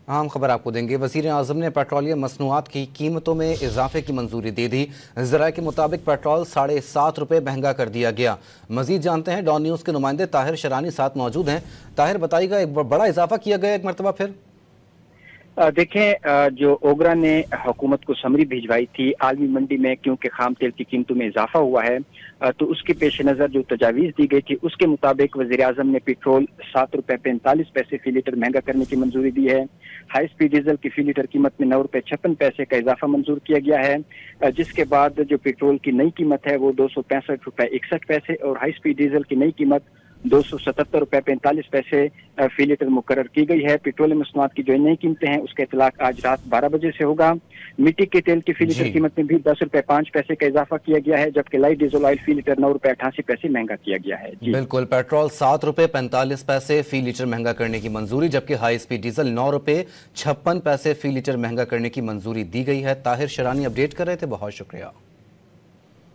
अहम खबर आपको देंगे। वज़ीर आज़म ने पेट्रोलियम मसनूआत की कीमतों में इजाफे की मंजूरी दे दी। ज़राए के मुताबिक पेट्रोल ₹7.5 महंगा कर दिया गया। मजीद जानते हैं, डॉन न्यूज़ के नुमाइंदे ताहिर शरानी साथ मौजूद हैं। ताहिर, बताइएगा, एक बड़ा इजाफा किया गया एक मरतबा फिर? देखें, जो ओगरा ने हुकूमत को समरी भिजवाई थी आलमी मंडी में, क्योंकि खाम तेल की कीमतों में इजाफा हुआ है, तो उसके पेश नज़र जो तजावीज़ दी गई थी उसके मुताबिक वज़ीर आज़म ने पेट्रोल ₹7.45 फी लीटर महंगा करने की मंजूरी दी है। हाई स्पीड डीजल की फी लीटर कीमत में ₹9.56 का इजाफा मंजूर किया गया है, जिसके बाद जो पेट्रोल की नई कीमत है वो ₹265.61 और हाई स्पीड डीजल की नई कीमत ₹277.45 फी लीटर मुकर्रर की गई है। पेट्रोलियम मसनूआत की जो नई कीमतें हैं उसका इतलाक आज रात 12 बजे से होगा। मिट्टी के तेल की फी लीटर कीमत में भी ₹10.05 का इजाफा किया गया है, जबकि लाइट डीजल ऑयल फी लीटर ₹9.88 महंगा किया गया है। बिल्कुल, पेट्रोल ₹7.45 फी लीटर महंगा करने की मंजूरी, जबकि हाई स्पीड डीजल ₹9.56 फी लीटर महंगा करने की मंजूरी दी गई है। ताहिर शरानी अपडेट कर रहे थे, बहुत शुक्रिया।